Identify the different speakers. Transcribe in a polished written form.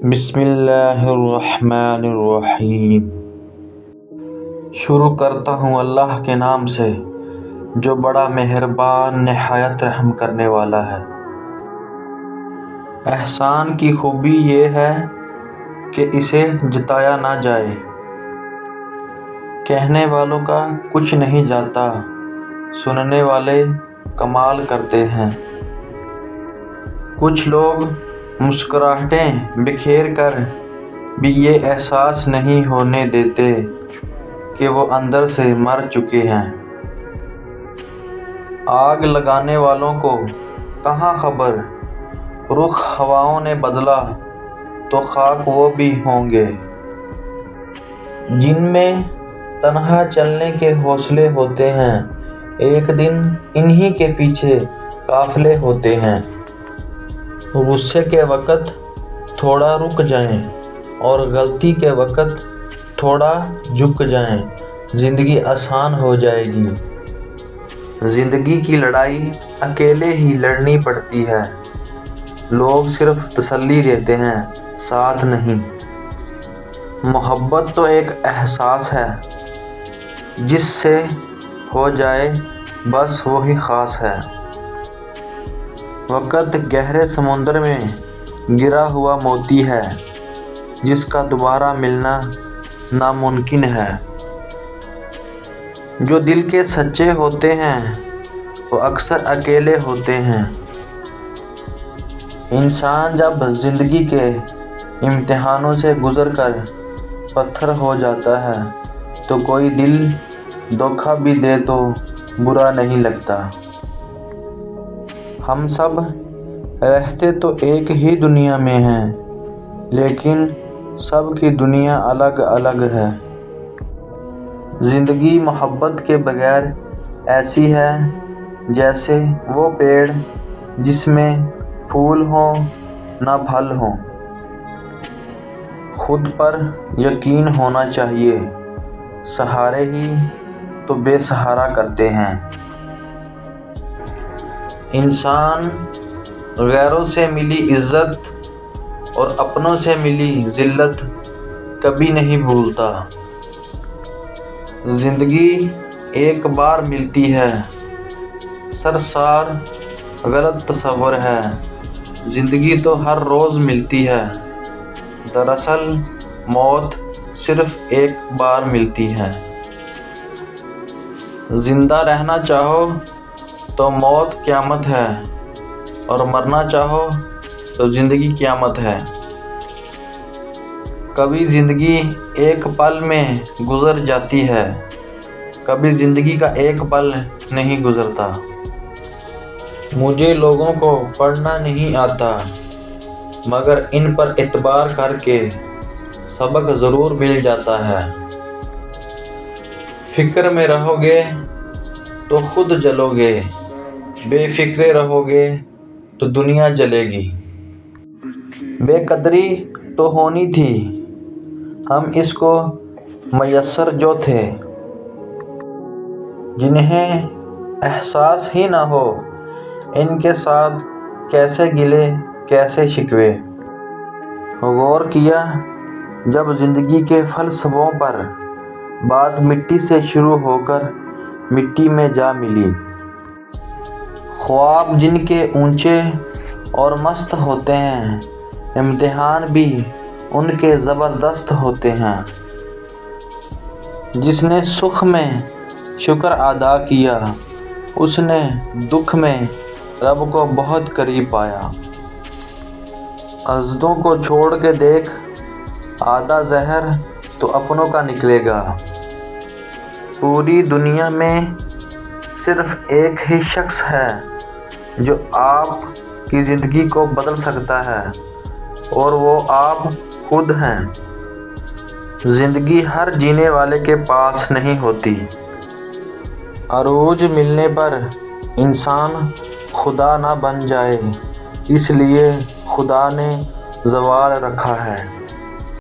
Speaker 1: بسم اللہ الرحمن الرحیم۔ شروع کرتا ہوں اللہ کے نام سے جو بڑا مہربان نہایت رحم کرنے والا ہے۔ احسان کی خوبی یہ ہے کہ اسے جتایا نہ جائے۔ کہنے والوں کا کچھ نہیں جاتا، سننے والے کمال کرتے ہیں۔ کچھ لوگ مسکراہٹیں بکھیر کر بھی یہ احساس نہیں ہونے دیتے کہ وہ اندر سے مر چکے ہیں۔ آگ لگانے والوں کو کہاں خبر، رخ ہواؤں نے بدلا تو خاک وہ بھی ہوں گے۔ جن میں تنہا چلنے کے حوصلے ہوتے ہیں، ایک دن انہی کے پیچھے قافلے ہوتے ہیں۔ غصے کے وقت تھوڑا رک جائیں اور غلطی کے وقت تھوڑا جھک جائیں، زندگی آسان ہو جائے گی۔ زندگی کی لڑائی اکیلے ہی لڑنی پڑتی ہے، لوگ صرف تسلی دیتے ہیں، ساتھ نہیں۔ محبت تو ایک احساس ہے، جس سے ہو جائے بس وہی خاص ہے۔ وقت گہرے سمندر میں گرا ہوا موتی ہے، جس کا دوبارہ ملنا ناممکن ہے۔ جو دل کے سچے ہوتے ہیں وہ اکثر اکیلے ہوتے ہیں۔ انسان جب زندگی کے امتحانوں سے گزر کر پتھر ہو جاتا ہے تو کوئی دل دھوکہ بھی دے تو برا نہیں لگتا۔ ہم سب رہتے تو ایک ہی دنیا میں ہیں، لیکن سب کی دنیا الگ الگ ہے۔ زندگی محبت کے بغیر ایسی ہے جیسے وہ پیڑ جس میں پھول ہوں نہ پھل ہوں۔ خود پر یقین ہونا چاہیے، سہارے ہی تو بے سہارا کرتے ہیں۔ انسان غیروں سے ملی عزت اور اپنوں سے ملی ذلت کبھی نہیں بھولتا۔ زندگی ایک بار ملتی ہے، سراسر غلط تصور ہے۔ زندگی تو ہر روز ملتی ہے، دراصل موت صرف ایک بار ملتی ہے۔ زندہ رہنا چاہو تو موت قیامت ہے، اور مرنا چاہو تو زندگی قیامت ہے۔ کبھی زندگی ایک پل میں گزر جاتی ہے، کبھی زندگی کا ایک پل نہیں گزرتا۔ مجھے لوگوں کو پڑھنا نہیں آتا، مگر ان پر اعتبار کر کے سبق ضرور مل جاتا ہے۔ فکر میں رہو گے تو خود جلو گے، بے فکرے رہو گے تو دنیا جلے گی۔ بے قدری تو ہونی تھی، ہم اس کو میسر جو تھے۔ جنہیں احساس ہی نہ ہو ان کے ساتھ کیسے گلے کیسے شکوے۔ غور کیا جب زندگی کے فلسفوں پر، بات مٹی سے شروع ہو کر مٹی میں جا ملی۔ خواب جن کے اونچے اور مست ہوتے ہیں، امتحان بھی ان کے زبردست ہوتے ہیں۔ جس نے سکھ میں شکر ادا کیا، اس نے دکھ میں رب کو بہت قریب پایا۔ حسدوں کو چھوڑ کے دیکھ، آدھا زہر تو اپنوں کا نکلے گا۔ پوری دنیا میں صرف ایک ہی شخص ہے جو آپ کی زندگی کو بدل سکتا ہے، اور وہ آپ خود ہیں۔ زندگی ہر جینے والے کے پاس نہیں ہوتی۔ عروج ملنے پر انسان خدا نہ بن جائے، اس لیے خدا نے زوال رکھا ہے۔